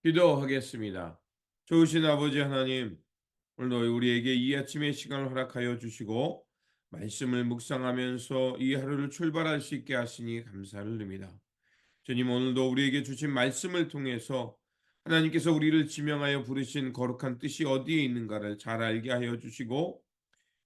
기도하겠습니다. 좋으신 아버지 하나님, 오늘도 우리에게 이 아침의 시간을 허락하여 주시고 말씀을 묵상하면서 이 하루를 출발할 수 있게 하시니 감사를 드립니다. 주님, 오늘도 우리에게 주신 말씀을 통해서 하나님께서 우리를 지명하여 부르신 거룩한 뜻이 어디에 있는가를 잘 알게 하여 주시고,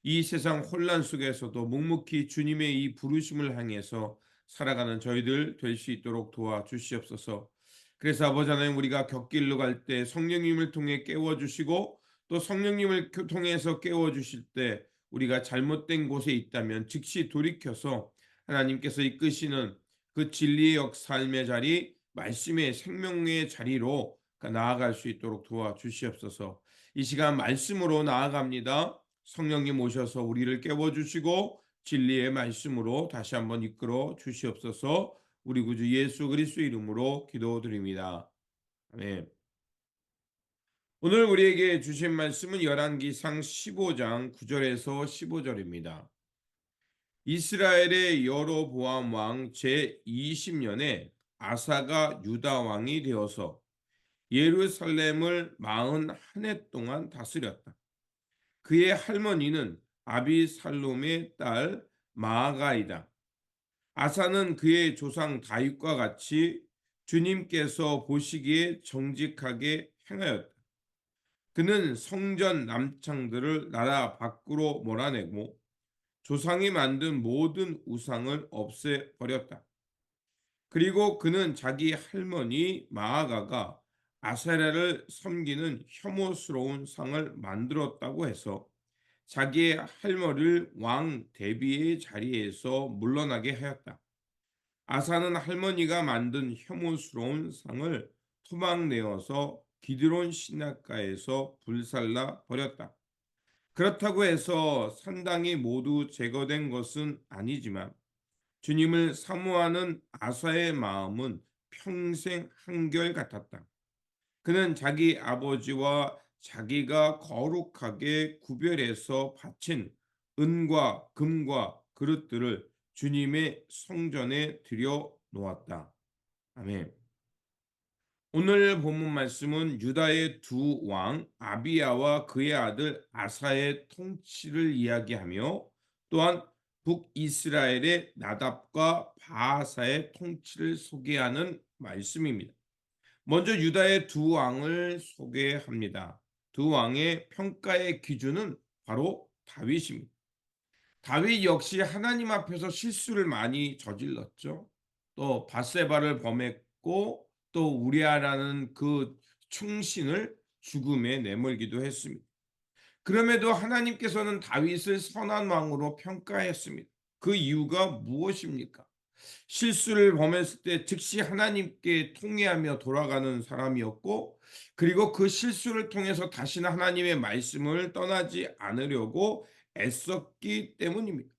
이 세상 혼란 속에서도 묵묵히 주님의 이 부르심을 향해서 살아가는 저희들 될 수 있도록 도와주시옵소서. 그래서 아버지 하나님, 우리가 곁길로 갈 때 성령님을 통해 깨워주시고, 또 성령님을 통해서 깨워주실 때 우리가 잘못된 곳에 있다면 즉시 돌이켜서 하나님께서 이끄시는 그 진리의 삶의 자리, 말씀의 생명의 자리로 나아갈 수 있도록 도와주시옵소서. 이 시간 말씀으로 나아갑니다. 성령님 오셔서 우리를 깨워주시고 진리의 말씀으로 다시 한번 이끌어 주시옵소서. 우리 구주 예수 그리스도 이름으로 기도드립니다. 아멘. 오늘 우리에게 주신 말씀은 열왕기상 15장 9절에서 15절입니다. 이스라엘의 여로보암 왕 제20년에 아사가 유다 왕이 되어서 예루살렘을 41해 동안 다스렸다. 그의 할머니는 아비살롬의 딸 마아가이다. 아사는 그의 조상 다윗과 같이 주님께서 보시기에 정직하게 행하였다. 그는 성전 남창들을 나라 밖으로 몰아내고 조상이 만든 모든 우상을 없애버렸다. 그리고 그는 자기 할머니 마아가가 아세라를 섬기는 혐오스러운 상을 만들었다고 해서 자기의 할머니를 왕 대비의 자리에서 물러나게 하였다. 아사는 할머니가 만든 혐오스러운 상을 토막내어서 기드론 시냇가에서 불살라 버렸다. 그렇다고 해서 산당이 모두 제거된 것은 아니지만 주님을 사모하는 아사의 마음은 평생 한결같았다. 그는 자기 아버지와 자기가 거룩하게 구별해서 바친 은과 금과 그릇들을 주님의 성전에 들여 놓았다. 아멘. 오늘 본문 말씀은 유다의 두 왕 아비야와 그의 아들 아사의 통치를 이야기하며, 또한 북이스라엘의 나답과 바아사의 통치를 소개하는 말씀입니다. 먼저 유다의 두 왕을 소개합니다. 두 왕의 평가의 기준은 바로 다윗입니다. 다윗 역시 하나님 앞에서 실수를 많이 저질렀죠. 또 밧세바를 범했고, 또 우리아라는 그 충신을 죽음에 내몰기도 했습니다. 그럼에도 하나님께서는 다윗을 선한 왕으로 평가했습니다. 그 이유가 무엇입니까? 실수를 범했을 때 즉시 하나님께 통회하며 돌아가는 사람이었고, 그리고 그 실수를 통해서 다시는 하나님의 말씀을 떠나지 않으려고 애썼기 때문입니다.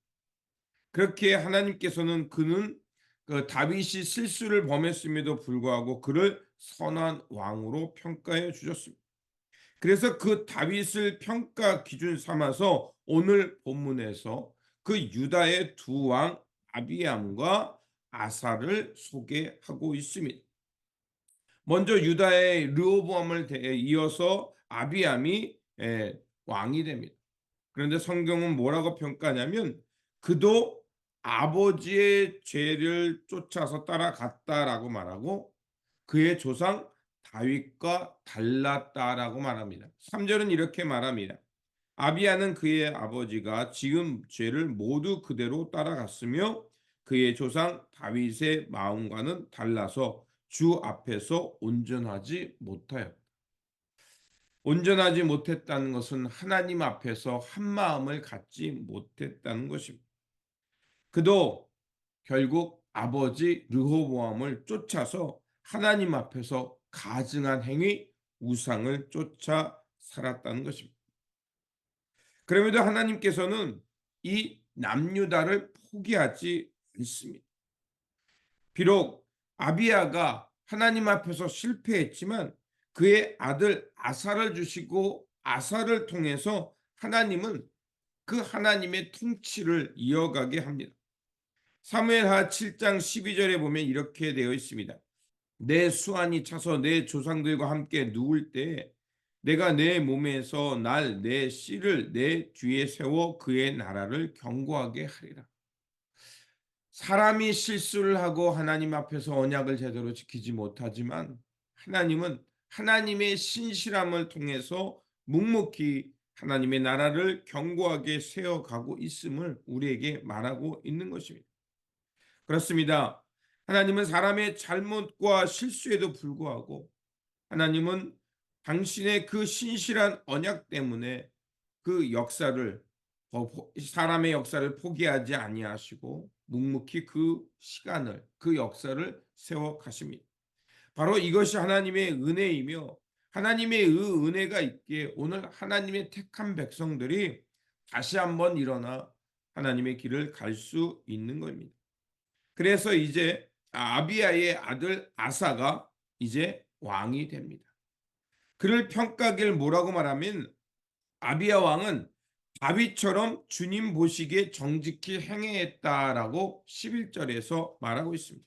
그렇게 하나님께서는 그는 그 다윗이 실수를 범했음에도 불구하고 그를 선한 왕으로 평가해 주셨습니다. 그래서 그 다윗을 평가 기준 삼아서 오늘 본문에서 그 유다의 두 왕 아비암과 아사를 소개하고 있습니다. 먼저 유다의 르호보암을 이어서 아비암이 왕이 됩니다. 그런데 성경은 뭐라고 평가하냐면, 그도 아버지의 죄를 쫓아서 따라갔다라고 말하고 그의 조상 다윗과 달랐다라고 말합니다. 3절은 이렇게 말합니다. 아비야는 그의 아버지가 지은 죄를 모두 그대로 따라갔으며 그의 조상 다윗의 마음과는 달라서 주 앞에서 온전하지 못하였다. 온전하지 못했다는 것은 하나님 앞에서 한 마음을 갖지 못했다는 것입니다. 그도 결국 아버지 르호보암을 쫓아서 하나님 앞에서 가증한 행위, 우상을 쫓아 살았다는 것입니다. 그럼에도 하나님께서는 이 남유다를 포기하지 않습니다. 비록 아비야가 하나님 앞에서 실패했지만 그의 아들 아사를 주시고 아사를 통해서 하나님은 그 하나님의 통치를 이어가게 합니다. 사무엘하 7장 12절에 보면 이렇게 되어 있습니다. 내 수완이 차서 내 조상들과 함께 누울 때 내가 내 몸에서 날 내 씨를 내 뒤에 세워 그의 나라를 견고하게 하리라. 사람이 실수를 하고 하나님 앞에서 언약을 제대로 지키지 못하지만 하나님은 하나님의 신실함을 통해서 묵묵히 하나님의 나라를 견고하게 세워가고 있음을 우리에게 말하고 있는 것입니다. 그렇습니다. 하나님은 사람의 잘못과 실수에도 불구하고 하나님은 당신의 그 신실한 언약 때문에 그 역사를 사람의 역사를 포기하지 아니하시고 묵묵히 그 시간을 그 역사를 세워 가십니다. 바로 이것이 하나님의 은혜이며 하나님의 은혜가 있기에 오늘 하나님의 택한 백성들이 다시 한번 일어나 하나님의 길을 갈 수 있는 겁니다. 그래서 이제 아비야의 아들 아사가 이제 왕이 됩니다. 그를 평가하기를 뭐라고 말하면 아비야 왕은 다윗처럼 주님 보시기에 정직히 행했다라고 11절에서 말하고 있습니다.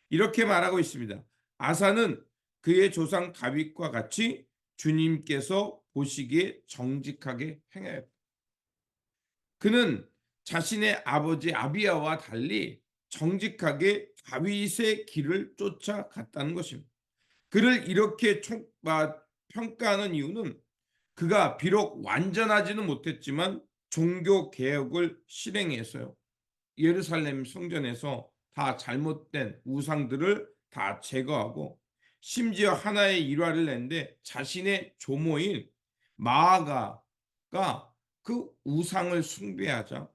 이렇게 말하고 있습니다. 아사는 그의 조상 다윗과 같이 주님께서 보시기에 정직하게 행하였다. 그는 자신의 아버지 아비야와 달리 정직하게 다윗의 길을 쫓아갔다는 것입니다. 그를 이렇게 평가하는 이유는 그가 비록 완전하지는 못했지만 종교 개혁을 실행해서요. 예루살렘 성전에서 다 잘못된 우상들을 다 제거하고 심지어 하나의 일화를 낸데 자신의 조모인 마아가가 그 우상을 숭배하자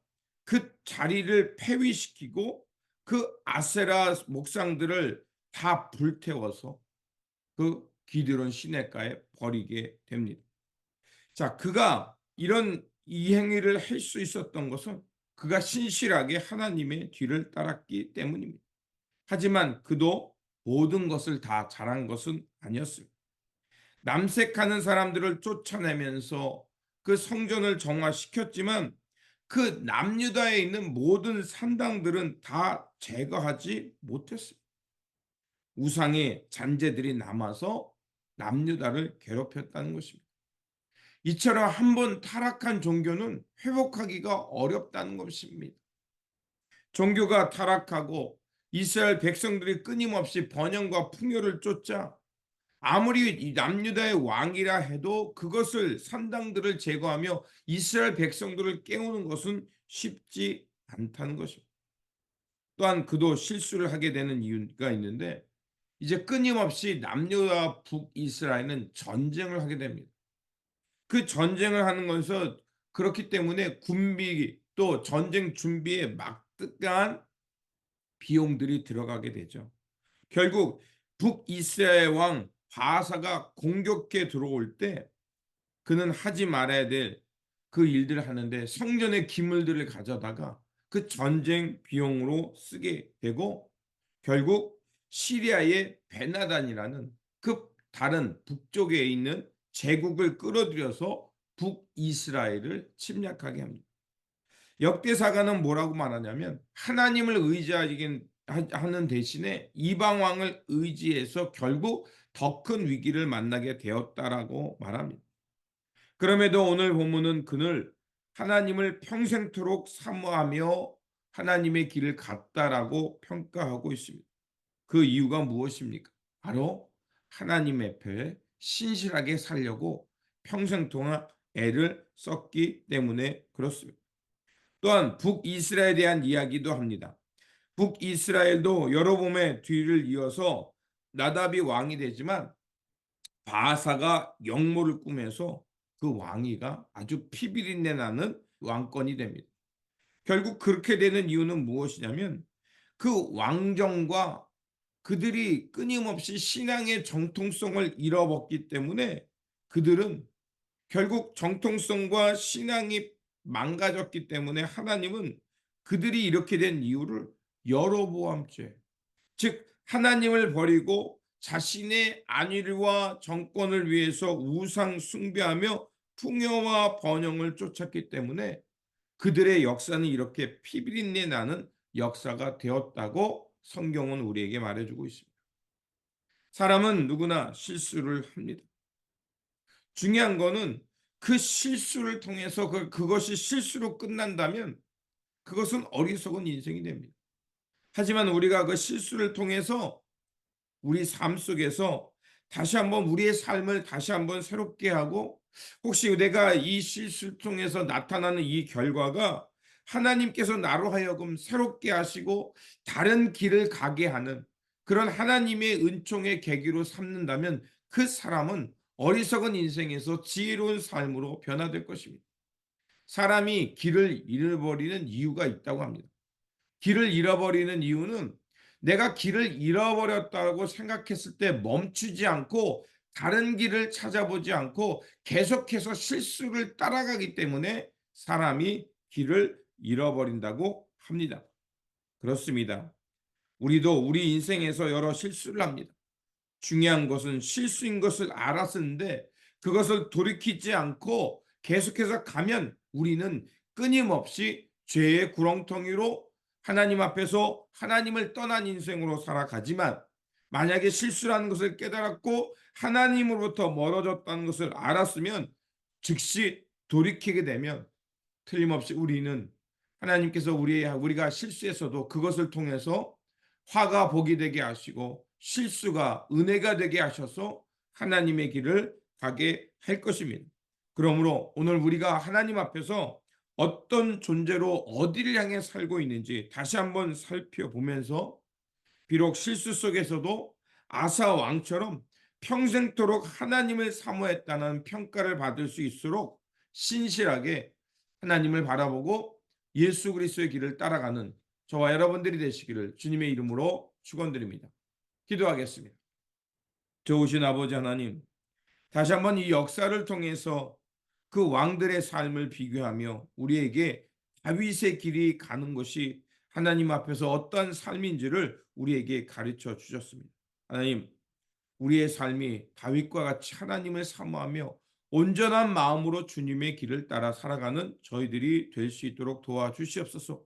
그 자리를 폐위시키고 그 아세라 목상들을 다 불태워서 그 기드론 시내가에 버리게 됩니다. 자, 그가 이런 이 행위를 할 수 있었던 것은 그가 신실하게 하나님의 뒤를 따랐기 때문입니다. 하지만 그도 모든 것을 다 잘한 것은 아니었습니다. 남색하는 사람들을 쫓아내면서 그 성전을 정화시켰지만 그 남유다에 있는 모든 산당들은 다 제거하지 못했습니다. 우상의 잔재들이 남아서 남유다를 괴롭혔다는 것입니다. 이처럼 한번 타락한 종교는 회복하기가 어렵다는 것입니다. 종교가 타락하고 이스라엘 백성들이 끊임없이 번영과 풍요를 쫓자 아무리 이 남유다의 왕이라 해도 그것을 산당들을 제거하며 이스라엘 백성들을 깨우는 것은 쉽지 않다는 것입니다. 또한 그도 실수를 하게 되는 이유가 있는데 이제 끊임없이 남유다와 북이스라엘은 전쟁을 하게 됩니다. 그 전쟁을 하는 것에서 그렇기 때문에 군비 또 전쟁 준비에 막대한 비용들이 들어가게 되죠. 결국 북이스라엘 왕 바사가 공격해 들어올 때 그는 하지 말아야 될 그 일들을 하는데 성전의 기물들을 가져다가 그 전쟁 비용으로 쓰게 되고 결국 시리아의 베나단이라는 그 다른 북쪽에 있는 제국을 끌어들여서 북이스라엘을 침략하게 합니다. 역대사가는 뭐라고 말하냐면 하나님을 하는 대신에 이방 왕을 의지해서 결국 더 큰 위기를 만나게 되었다라고 말합니다. 그럼에도 오늘 본문은 그를 하나님을 평생토록 사모하며 하나님의 길을 갔다라고 평가하고 있습니다. 그 이유가 무엇입니까? 바로 하나님 앞에 신실하게 살려고 평생 동안 애를 썼기 때문에 그렇습니다. 또한 북이스라엘에 대한 이야기도 합니다. 북이스라엘도 여로보암의 뒤를 이어서 나답이 왕이 되지만 바사가 역모를 꾸며서 그 왕위가 아주 피비린내 나는 왕권이 됩니다. 결국 그렇게 되는 이유는 무엇이냐면 그 왕정과 그들이 끊임없이 신앙의 정통성을 잃어버렸기 때문에 그들은 결국 정통성과 신앙이 망가졌기 때문에 하나님은 그들이 이렇게 된 이유를 여로보암죄, 즉 하나님을 버리고 자신의 안위와 정권을 위해서 우상 숭배하며 풍요와 번영을 쫓았기 때문에 그들의 역사는 이렇게 피비린내 나는 역사가 되었다고 성경은 우리에게 말해주고 있습니다. 사람은 누구나 실수를 합니다. 중요한 거는 그 실수를 통해서 그것이 실수로 끝난다면 그것은 어리석은 인생이 됩니다. 하지만 우리가 그 실수를 통해서 우리 삶 속에서 다시 한번 우리의 삶을 다시 한번 새롭게 하고, 혹시 내가 이 실수를 통해서 나타나는 이 결과가 하나님께서 나로 하여금 새롭게 하시고 다른 길을 가게 하는 그런 하나님의 은총의 계기로 삼는다면 그 사람은 어리석은 인생에서 지혜로운 삶으로 변화될 것입니다. 사람이 길을 잃어버리는 이유가 있다고 합니다. 길을 잃어버리는 이유는 내가 길을 잃어버렸다고 생각했을 때 멈추지 않고 다른 길을 찾아보지 않고 계속해서 실수를 따라가기 때문에 사람이 길을 잃어버린다고 합니다. 그렇습니다. 우리도 우리 인생에서 여러 실수를 합니다. 중요한 것은 실수인 것을 알았는데 그것을 돌이키지 않고 계속해서 가면 우리는 끊임없이 죄의 구렁텅이로 하나님 앞에서 하나님을 떠난 인생으로 살아가지만, 만약에 실수라는 것을 깨달았고 하나님으로부터 멀어졌다는 것을 알았으면 즉시 돌이키게 되면 틀림없이 우리는 하나님께서 우리가 실수했어도 그것을 통해서 화가 복이 되게 하시고 실수가 은혜가 되게 하셔서 하나님의 길을 가게 할 것입니다. 그러므로 오늘 우리가 하나님 앞에서 어떤 존재로 어디를 향해 살고 있는지 다시 한번 살펴보면서, 비록 실수 속에서도 아사 왕처럼 평생토록 하나님을 사모했다는 평가를 받을 수 있도록 신실하게 하나님을 바라보고 예수 그리스도의 길을 따라가는 저와 여러분들이 되시기를 주님의 이름으로 축원드립니다. 기도하겠습니다. 좋으신 아버지 하나님, 다시 한번 이 역사를 통해서 그 왕들의 삶을 비교하며 우리에게 다윗의 길이 가는 것이 하나님 앞에서 어떠한 삶인지를 우리에게 가르쳐 주셨습니다. 하나님, 우리의 삶이 다윗과 같이 하나님을 사모하며 온전한 마음으로 주님의 길을 따라 살아가는 저희들이 될 수 있도록 도와주시옵소서.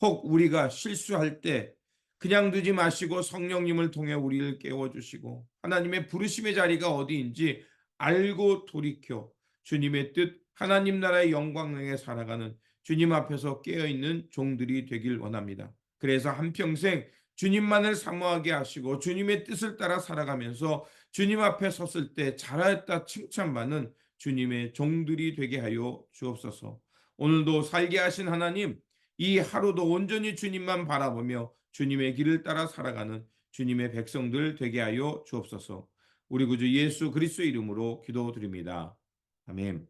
혹 우리가 실수할 때 그냥 두지 마시고 성령님을 통해 우리를 깨워주시고 하나님의 부르심의 자리가 어디인지 알고 돌이켜 주님의 뜻, 하나님 나라의 영광을 향해 살아가는 주님 앞에서 깨어있는 종들이 되길 원합니다. 그래서 한평생 주님만을 사모하게 하시고 주님의 뜻을 따라 살아가면서 주님 앞에 섰을 때 잘하였다 칭찬받는 주님의 종들이 되게 하여 주옵소서. 오늘도 살게 하신 하나님, 이 하루도 온전히 주님만 바라보며 주님의 길을 따라 살아가는 주님의 백성들 되게 하여 주옵소서. 우리 구주 예수 그리스도의 이름으로 기도드립니다. 아멘.